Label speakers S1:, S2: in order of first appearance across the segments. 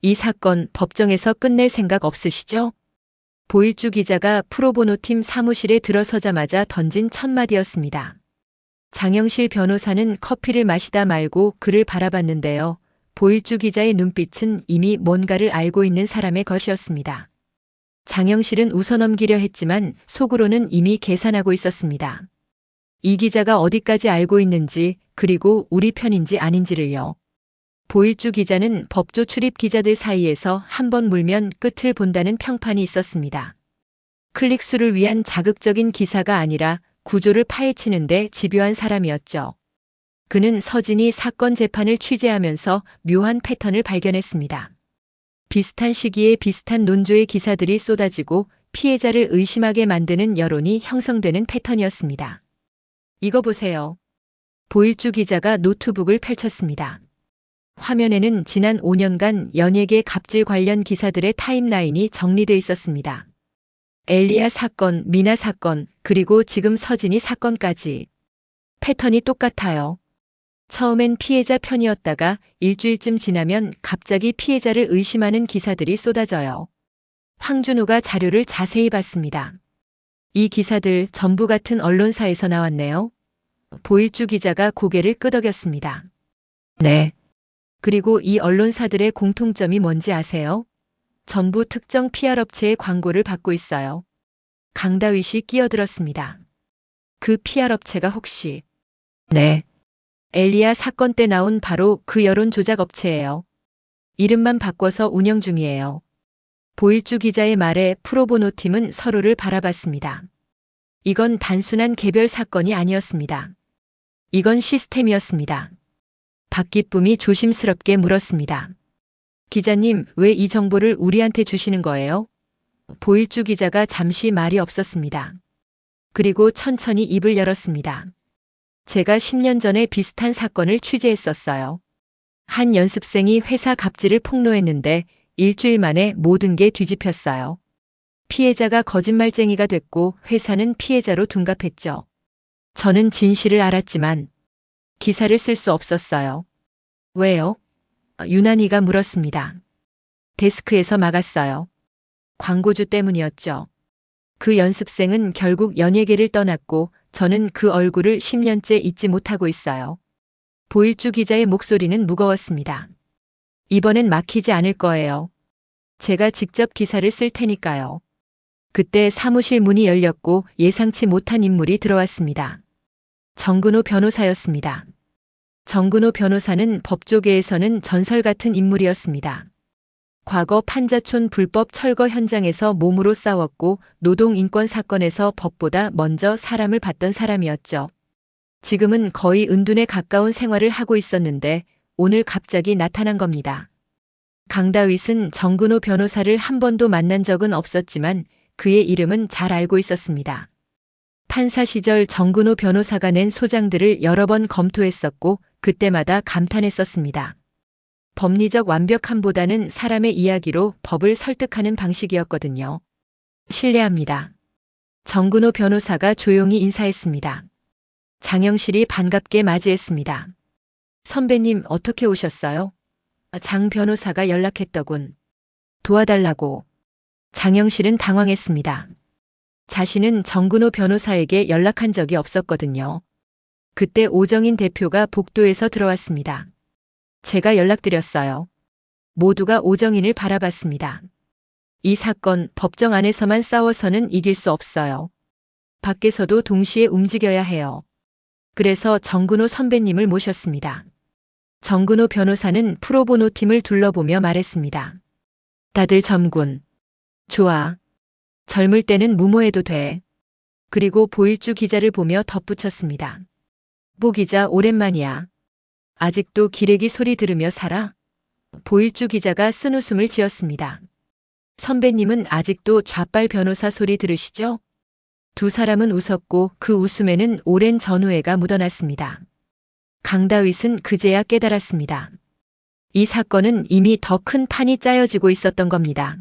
S1: 이 사건 법정에서 끝낼 생각 없으시죠? 보일주 기자가 프로보노팀 사무실에 들어서자마자 던진 첫 마디였습니다. 장영실 변호사는 커피를 마시다 말고 그를 바라봤는데요. 보일주 기자의 눈빛은 이미 뭔가를 알고 있는 사람의 것이었습니다. 장영실은 웃어넘기려 했지만 속으로는 이미 계산하고 있었습니다. 이 기자가 어디까지 알고 있는지, 그리고 우리 편인지 아닌지를요. 보일주 기자는 법조 출입 기자들 사이에서 한 번 물면 끝을 본다는 평판이 있었습니다. 클릭수를 위한 자극적인 기사가 아니라 구조를 파헤치는데 집요한 사람이었죠. 그는 서진이 사건 재판을 취재하면서 묘한 패턴을 발견했습니다. 비슷한 시기에 비슷한 논조의 기사들이 쏟아지고 피해자를 의심하게 만드는 여론이 형성되는 패턴이었습니다. 이거 보세요. 보일주 기자가 노트북을 펼쳤습니다. 화면에는 지난 5년간 연예계 갑질 관련 기사들의 타임라인이 정리돼 있었습니다. 엘리야 사건, 미나 사건, 그리고 지금 서진이 사건까지. 패턴이 똑같아요. 처음엔 피해자 편이었다가 일주일쯤 지나면 갑자기 피해자를 의심하는 기사들이 쏟아져요. 황준우가 자료를 자세히 봤습니다. 이 기사들 전부 같은 언론사에서 나왔네요. 보일주 기자가 고개를 끄덕였습니다. 네. 그리고 이 언론사들의 공통점이 뭔지 아세요? 전부 특정 PR업체의 광고를 받고 있어요. 강다윗 씨 끼어들었습니다. 그 PR업체가 혹시? 네. 엘리야 사건 때 나온 바로 그 여론 조작 업체예요. 이름만 바꿔서 운영 중이에요. 보일주 기자의 말에 프로보노팀은 서로를 바라봤습니다. 이건 단순한 개별 사건이 아니었습니다. 이건 시스템이었습니다. 박기쁨이 조심스럽게 물었습니다. 기자님, 왜 이 정보를 우리한테 주시는 거예요? 보일주 기자가 잠시 말이 없었습니다. 그리고 천천히 입을 열었습니다. 제가 10년 전에 비슷한 사건을 취재했었어요. 한 연습생이 회사 갑질을 폭로했는데 일주일 만에 모든 게 뒤집혔어요. 피해자가 거짓말쟁이가 됐고 회사는 피해자로 둔갑했죠. 저는 진실을 알았지만 기사를 쓸 수 없었어요. 왜요? 유난히가 물었습니다. 데스크에서 막았어요. 광고주 때문이었죠. 그 연습생은 결국 연예계를 떠났고 저는 그 얼굴을 10년째 잊지 못하고 있어요. 보일주 기자의 목소리는 무거웠습니다. 이번엔 막히지 않을 거예요. 제가 직접 기사를 쓸 테니까요. 그때 사무실 문이 열렸고 예상치 못한 인물이 들어왔습니다. 정근호 변호사였습니다. 정근호 변호사는 법조계에서는 전설 같은 인물이었습니다. 과거 판자촌 불법 철거 현장에서 몸으로 싸웠고 노동인권 사건에서 법보다 먼저 사람을 봤던 사람이었죠. 지금은 거의 은둔에 가까운 생활을 하고 있었는데 오늘 갑자기 나타난 겁니다. 강다윗은 정근호 변호사를 한 번도 만난 적은 없었지만 그의 이름은 잘 알고 있었습니다. 판사 시절 정근호 변호사가 낸 소장들을 여러 번 검토했었고 그때마다 감탄했었습니다. 법리적 완벽함보다는 사람의 이야기로 법을 설득하는 방식이었거든요. 신뢰합니다. 정근호 변호사가 조용히 인사했습니다. 장영실이 반갑게 맞이했습니다. 선배님 어떻게 오셨어요? 장 변호사가 연락했더군. 도와달라고. 장영실은 당황했습니다. 자신은 정근호 변호사에게 연락한 적이 없었거든요. 그때 오정인 대표가 복도에서 들어왔습니다. 제가 연락드렸어요. 모두가 오정인을 바라봤습니다. 이 사건 법정 안에서만 싸워서는 이길 수 없어요. 밖에서도 동시에 움직여야 해요. 그래서 정근호 선배님을 모셨습니다. 정근호 변호사는 프로보노 팀을 둘러보며 말했습니다. 다들 점군. 좋아. 젊을 때는 무모해도 돼. 그리고 보일주 기자를 보며 덧붙였습니다. 보 기자 오랜만이야. 아직도 기레기 소리 들으며 살아? 보일주 기자가 쓴웃음을 지었습니다. 선배님은 아직도 좌빨 변호사 소리 들으시죠? 두 사람은 웃었고 그 웃음에는 오랜 전우애가 묻어났습니다. 강다윗은 그제야 깨달았습니다. 이 사건은 이미 더 큰 판이 짜여지고 있었던 겁니다.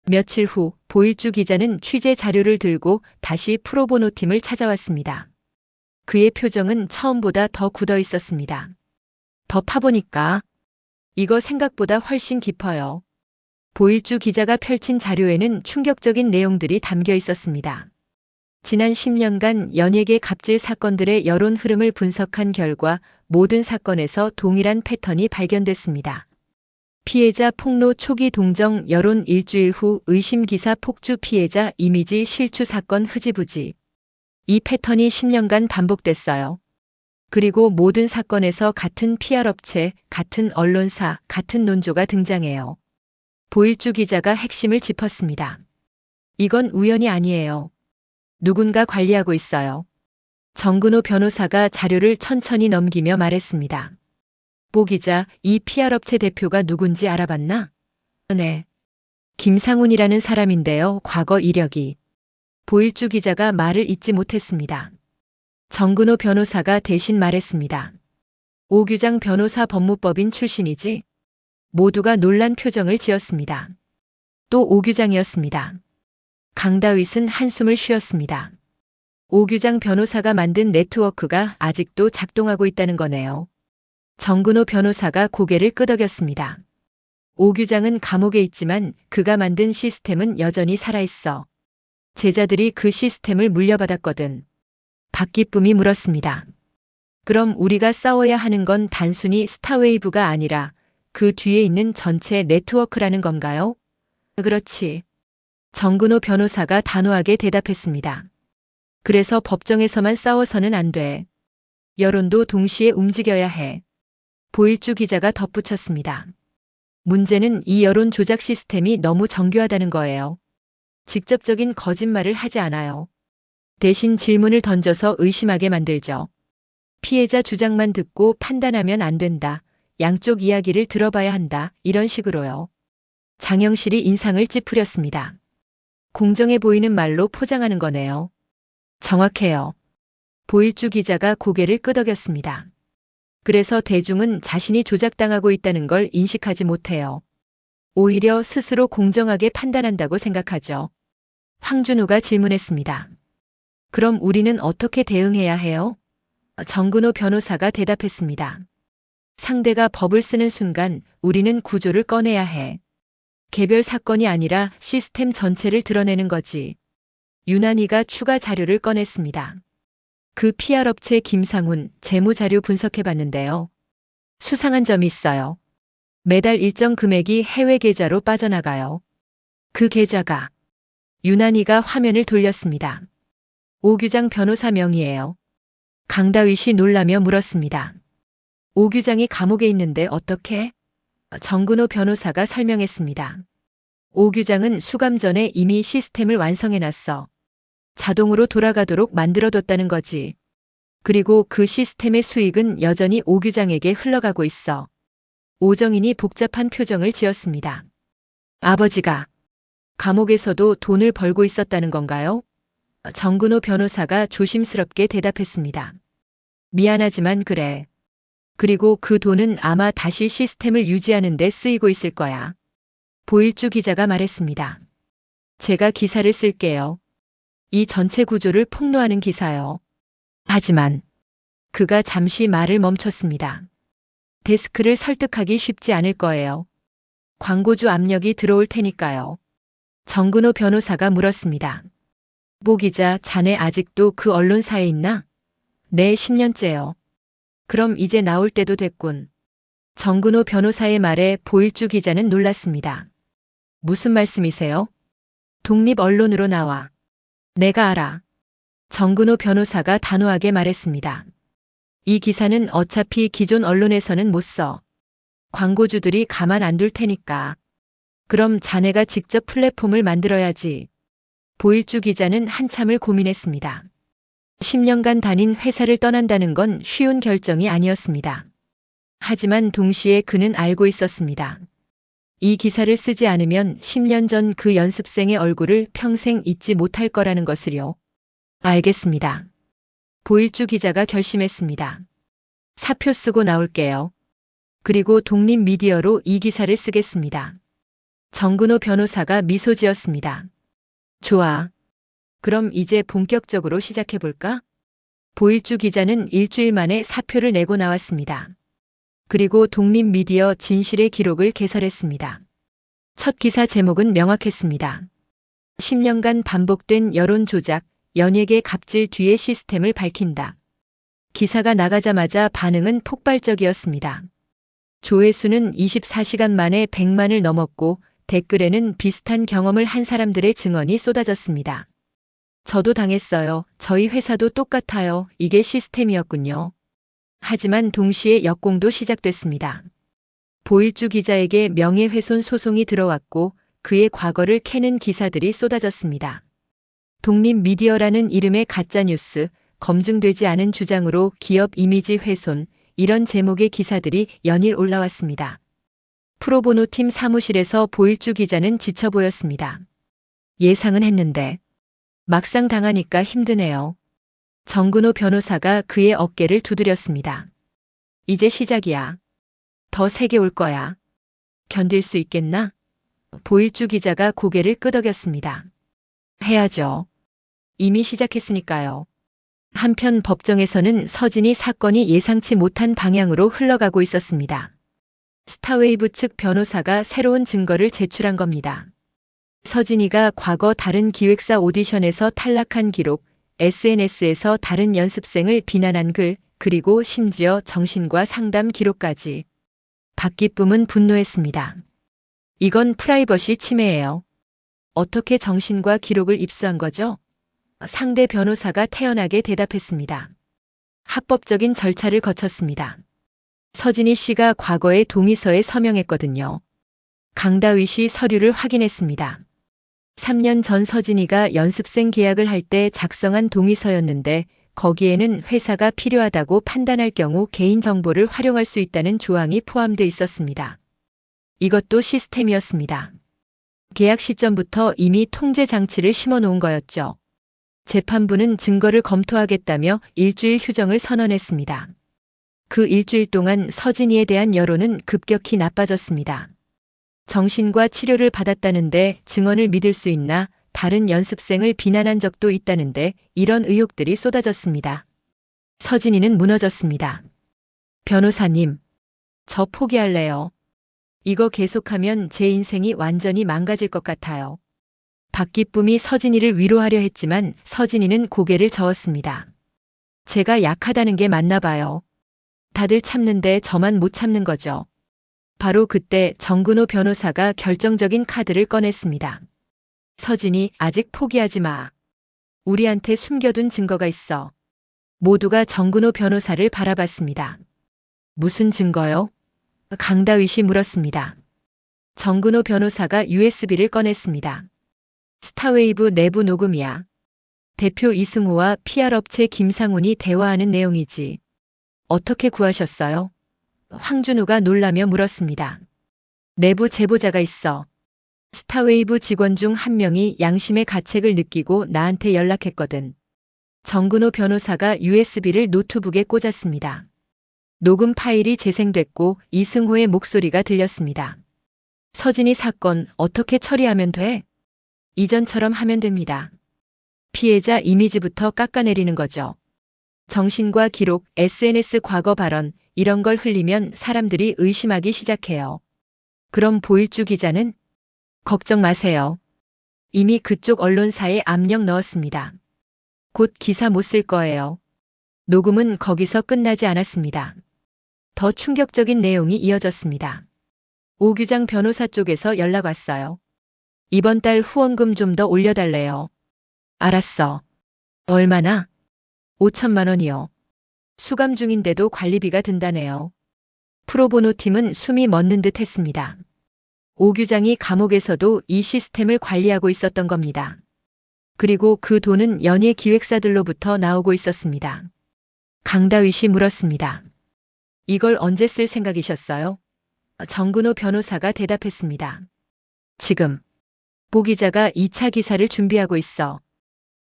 S1: 며칠 후 보일주 기자는 취재 자료를 들고 다시 프로보노 팀을 찾아왔습니다. 그의 표정은 처음보다 더 굳어 있었습니다. 더 파보니까 이거 생각보다 훨씬 깊어요. 보일주 기자가 펼친 자료에는 충격적인 내용들이 담겨 있었습니다. 지난 10년간 연예계 갑질 사건들의 여론 흐름을 분석한 결과 모든 사건에서 동일한 패턴이 발견됐습니다. 피해자 폭로 초기 동정 여론 일주일 후 의심 기사 폭주 피해자 이미지 실추 사건 흐지부지. 이 패턴이 10년간 반복됐어요. 그리고 모든 사건에서 같은 PR 업체, 같은 언론사, 같은 논조가 등장해요. 보일주 기자가 핵심을 짚었습니다. 이건 우연이 아니에요. 누군가 관리하고 있어요. 정근호 변호사가 자료를 천천히 넘기며 말했습니다. 보 기자, 이 PR 업체 대표가 누군지 알아봤나? 네. 김상훈이라는 사람인데요. 과거 이력이. 보일주 기자가 말을 잇지 못했습니다. 정근호 변호사가 대신 말했습니다. 오규장 변호사 법무법인 출신이지? 모두가 놀란 표정을 지었습니다. 또 오규장이었습니다. 강다윗은 한숨을 쉬었습니다. 오규장 변호사가 만든 네트워크가 아직도 작동하고 있다는 거네요. 정근호 변호사가 고개를 끄덕였습니다. 오규장은 감옥에 있지만 그가 만든 시스템은 여전히 살아있어. 제자들이 그 시스템을 물려받았거든. 박기쁨이 물었습니다. 그럼 우리가 싸워야 하는 건 단순히 스타웨이브가 아니라 그 뒤에 있는 전체 네트워크라는 건가요? 그렇지. 정근호 변호사가 단호하게 대답했습니다. 그래서 법정에서만 싸워서는 안 돼. 여론도 동시에 움직여야 해. 보일주 기자가 덧붙였습니다. 문제는 이 여론 조작 시스템이 너무 정교하다는 거예요. 직접적인 거짓말을 하지 않아요. 대신 질문을 던져서 의심하게 만들죠. 피해자 주장만 듣고 판단하면 안 된다. 양쪽 이야기를 들어봐야 한다. 이런 식으로요. 장영실이 인상을 찌푸렸습니다. 공정해 보이는 말로 포장하는 거네요. 정확해요. 보일주 기자가 고개를 끄덕였습니다. 그래서 대중은 자신이 조작당하고 있다는 걸 인식하지 못해요. 오히려 스스로 공정하게 판단한다고 생각하죠. 황준우가 질문했습니다. 그럼 우리는 어떻게 대응해야 해요? 정근호 변호사가 대답했습니다. 상대가 법을 쓰는 순간 우리는 구조를 꺼내야 해. 개별 사건이 아니라 시스템 전체를 드러내는 거지. 유난히가 추가 자료를 꺼냈습니다. 그 PR 업체 김상훈 재무자료 분석해봤는데요. 수상한 점이 있어요. 매달 일정 금액이 해외 계좌로 빠져나가요. 그 계좌가 유난히가 화면을 돌렸습니다. 오규장 변호사 명의예요. 강다윗이 놀라며 물었습니다. 오규장이 감옥에 있는데 어떻게? 정근호 변호사가 설명했습니다. 오규장은 수감 전에 이미 시스템을 완성해놨어. 자동으로 돌아가도록 만들어뒀다는 거지. 그리고 그 시스템의 수익은 여전히 오규장에게 흘러가고 있어. 오정인이 복잡한 표정을 지었습니다. 아버지가 감옥에서도 돈을 벌고 있었다는 건가요? 정근호 변호사가 조심스럽게 대답했습니다. 미안하지만 그래. 그리고 그 돈은 아마 다시 시스템을 유지하는 데 쓰이고 있을 거야. 보일주 기자가 말했습니다. 제가 기사를 쓸게요. 이 전체 구조를 폭로하는 기사요. 하지만 그가 잠시 말을 멈췄습니다. 데스크를 설득하기 쉽지 않을 거예요. 광고주 압력이 들어올 테니까요. 정근호 변호사가 물었습니다. 보 기자, 자네 아직도 그 언론사에 있나? 네, 10년째요. 그럼 이제 나올 때도 됐군. 정근호 변호사의 말에 보일주 기자는 놀랐습니다. 무슨 말씀이세요? 독립 언론으로 나와. 내가 알아. 정근호 변호사가 단호하게 말했습니다. 이 기사는 어차피 기존 언론에서는 못 써. 광고주들이 가만 안 둘 테니까. 그럼 자네가 직접 플랫폼을 만들어야지. 보일주 기자는 한참을 고민했습니다. 10년간 다닌 회사를 떠난다는 건 쉬운 결정이 아니었습니다. 하지만 동시에 그는 알고 있었습니다. 이 기사를 쓰지 않으면 10년 전 그 연습생의 얼굴을 평생 잊지 못할 거라는 것을요. 알겠습니다. 보일주 기자가 결심했습니다. 사표 쓰고 나올게요. 그리고 독립 미디어로 이 기사를 쓰겠습니다. 정근호 변호사가 미소 지었습니다. 좋아. 그럼 이제 본격적으로 시작해볼까? 보일주 기자는 일주일 만에 사표를 내고 나왔습니다. 그리고 독립미디어 진실의 기록을 개설했습니다. 첫 기사 제목은 명확했습니다. 10년간 반복된 여론 조작, 연예계 갑질 뒤의 시스템을 밝힌다. 기사가 나가자마자 반응은 폭발적이었습니다. 조회수는 24시간 만에 100만을 넘었고 댓글에는 비슷한 경험을 한 사람들의 증언이 쏟아졌습니다. 저도 당했어요. 저희 회사도 똑같아요. 이게 시스템이었군요. 하지만 동시에 역공도 시작됐습니다. 보일주 기자에게 명예훼손 소송이 들어왔고 그의 과거를 캐는 기사들이 쏟아졌습니다. 독립미디어라는 이름의 가짜뉴스, 검증되지 않은 주장으로 기업 이미지 훼손, 이런 제목의 기사들이 연일 올라왔습니다. 프로보노 팀 사무실에서 보일주 기자는 지쳐 보였습니다. 예상은 했는데 막상 당하니까 힘드네요. 정근호 변호사가 그의 어깨를 두드렸습니다. 이제 시작이야. 더 세게 올 거야. 견딜 수 있겠나? 보일주 기자가 고개를 끄덕였습니다. 해야죠. 이미 시작했으니까요. 한편 법정에서는 서진이 사건이 예상치 못한 방향으로 흘러가고 있었습니다. 스타웨이브 측 변호사가 새로운 증거를 제출한 겁니다. 서진이가 과거 다른 기획사 오디션에서 탈락한 기록, SNS에서 다른 연습생을 비난한 글, 그리고 심지어 정신과 상담 기록까지. 박기쁨은 분노했습니다. 이건 프라이버시 침해예요. 어떻게 정신과 기록을 입수한 거죠? 상대 변호사가 태연하게 대답했습니다. 합법적인 절차를 거쳤습니다. 서진이 씨가 과거에 동의서에 서명했거든요. 강다위 씨 서류를 확인했습니다. 3년 전 서진이가 연습생 계약을 할 때 작성한 동의서였는데 거기에는 회사가 필요하다고 판단할 경우 개인정보를 활용할 수 있다는 조항이 포함돼 있었습니다. 이것도 시스템이었습니다. 계약 시점부터 이미 통제 장치를 심어 놓은 거였죠. 재판부는 증거를 검토하겠다며 일주일 휴정을 선언했습니다. 그 일주일 동안 서진이에 대한 여론은 급격히 나빠졌습니다. 정신과 치료를 받았다는데 증언을 믿을 수 있나? 다른 연습생을 비난한 적도 있다는데 이런 의혹들이 쏟아졌습니다. 서진이는 무너졌습니다. 변호사님, 저 포기할래요. 이거 계속하면 제 인생이 완전히 망가질 것 같아요. 박기쁨이 서진이를 위로하려 했지만 서진이는 고개를 저었습니다. 제가 약하다는 게 맞나 봐요. 다들 참는데 저만 못 참는 거죠. 바로 그때 정근호 변호사가 결정적인 카드를 꺼냈습니다. 서진이, 아직 포기하지 마. 우리한테 숨겨둔 증거가 있어. 모두가 정근호 변호사를 바라봤습니다. 무슨 증거요? 강다위 씨 물었습니다. 정근호 변호사가 USB를 꺼냈습니다. 스타웨이브 내부 녹음이야. 대표 이승호와 PR업체 김상훈이 대화하는 내용이지. 어떻게 구하셨어요? 황준우가 놀라며 물었습니다. 내부 제보자가 있어. 스타웨이브 직원 중 한 명이 양심의 가책을 느끼고 나한테 연락했거든. 정근호 변호사가 USB를 노트북에 꽂았습니다. 녹음 파일이 재생됐고 이승호의 목소리가 들렸습니다. 서진이 사건 어떻게 처리하면 돼? 이전처럼 하면 됩니다. 피해자 이미지부터 깎아내리는 거죠. 정신과 기록, SNS 과거 발언, 이런 걸 흘리면 사람들이 의심하기 시작해요. 그럼 보일주 기자는? 걱정 마세요. 이미 그쪽 언론사에 압력 넣었습니다. 곧 기사 못 쓸 거예요. 녹음은 거기서 끝나지 않았습니다. 더 충격적인 내용이 이어졌습니다. 오규장 변호사 쪽에서 연락 왔어요. 이번 달 후원금 좀 더 올려달래요. 알았어. 얼마나? 5천만 원이요. 수감 중인데도 관리비가 든다네요. 프로보노 팀은 숨이 멎는 듯 했습니다. 오 규장이 감옥에서도 이 시스템을 관리하고 있었던 겁니다. 그리고 그 돈은 연예 기획사들로부터 나오고 있었습니다. 강다위 씨 물었습니다. 이걸 언제 쓸 생각이셨어요? 정근호 변호사가 대답했습니다. 지금. 보 기자가 2차 기사를 준비하고 있어.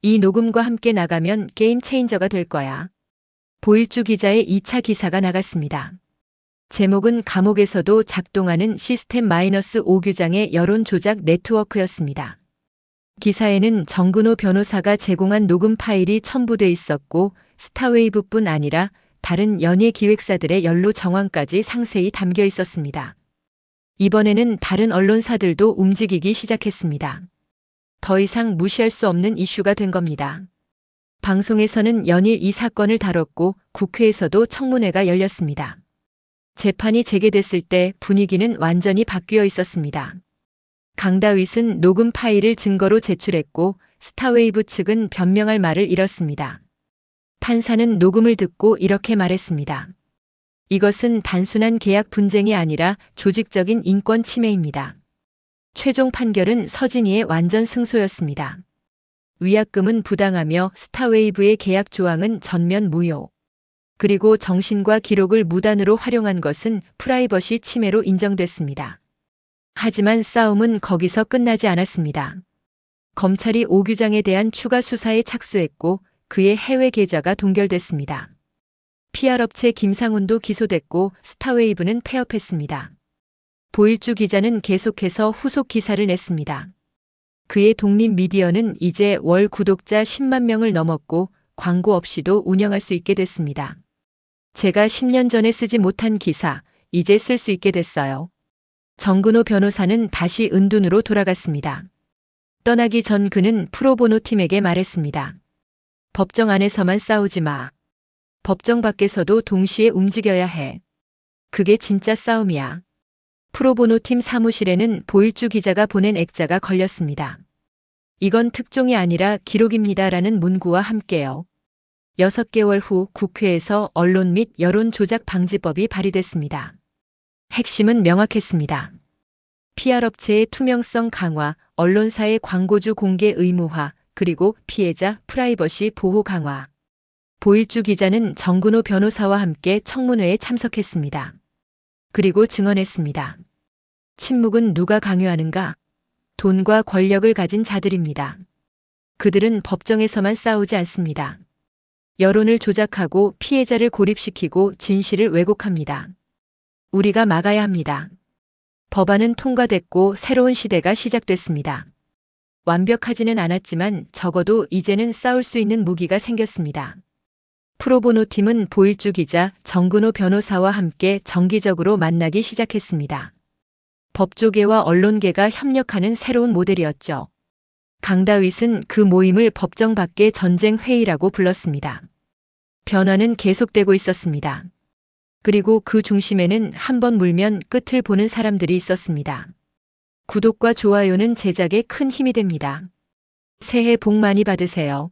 S1: 이 녹음과 함께 나가면 게임 체인저가 될 거야. 보일주 기자의 2차 기사가 나갔습니다. 제목은 감옥에서도 작동하는 시스템 -5 규장의 여론 조작 네트워크였습니다. 기사에는 정근호 변호사가 제공한 녹음 파일이 첨부돼 있었고 스타웨이브뿐 아니라 다른 연예 기획사들의 연루 정황까지 상세히 담겨 있었습니다. 이번에는 다른 언론사들도 움직이기 시작했습니다. 더 이상 무시할 수 없는 이슈가 된 겁니다. 방송에서는 연일 이 사건을 다뤘고 국회에서도 청문회가 열렸습니다. 재판이 재개됐을 때 분위기는 완전히 바뀌어 있었습니다. 강다윗은 녹음 파일을 증거로 제출했고 스타웨이브 측은 변명할 말을 잃었습니다. 판사는 녹음을 듣고 이렇게 말했습니다. 이것은 단순한 계약 분쟁이 아니라 조직적인 인권 침해입니다. 최종 판결은 서진이의 완전 승소였습니다. 위약금은 부당하며 스타웨이브의 계약 조항은 전면 무효. 그리고 정신과 기록을 무단으로 활용한 것은 프라이버시 침해로 인정됐습니다. 하지만 싸움은 거기서 끝나지 않았습니다. 검찰이 오규장에 대한 추가 수사에 착수했고 그의 해외 계좌가 동결됐습니다. PR업체 김상훈도 기소됐고 스타웨이브는 폐업했습니다. 보일주 기자는 계속해서 후속 기사를 냈습니다. 그의 독립 미디어는 이제 월 구독자 10만 명을 넘었고 광고 없이도 운영할 수 있게 됐습니다. 제가 10년 전에 쓰지 못한 기사, 이제 쓸 수 있게 됐어요. 정근호 변호사는 다시 은둔으로 돌아갔습니다. 떠나기 전 그는 프로보노 팀에게 말했습니다. 법정 안에서만 싸우지 마. 법정 밖에서도 동시에 움직여야 해. 그게 진짜 싸움이야. 프로보노 팀 사무실에는 보일주 기자가 보낸 액자가 걸렸습니다. 이건 특종이 아니라 기록입니다라는 문구와 함께요. 6개월 후 국회에서 언론 및 여론 조작 방지법이 발의됐습니다. 핵심은 명확했습니다. PR업체의 투명성 강화, 언론사의 광고주 공개 의무화, 그리고 피해자 프라이버시 보호 강화. 보일주 기자는 정근호 변호사와 함께 청문회에 참석했습니다. 그리고 증언했습니다. 침묵은 누가 강요하는가? 돈과 권력을 가진 자들입니다. 그들은 법정에서만 싸우지 않습니다. 여론을 조작하고 피해자를 고립시키고 진실을 왜곡합니다. 우리가 막아야 합니다. 법안은 통과됐고 새로운 시대가 시작됐습니다. 완벽하지는 않았지만 적어도 이제는 싸울 수 있는 무기가 생겼습니다. 프로보노 팀은 보일주 기자, 정근호 변호사와 함께 정기적으로 만나기 시작했습니다. 법조계와 언론계가 협력하는 새로운 모델이었죠. 강다윗은 그 모임을 법정 밖의 전쟁 회의라고 불렀습니다. 변화는 계속되고 있었습니다. 그리고 그 중심에는 한 번 물면 끝을 보는 사람들이 있었습니다. 구독과 좋아요는 제작에 큰 힘이 됩니다. 새해 복 많이 받으세요.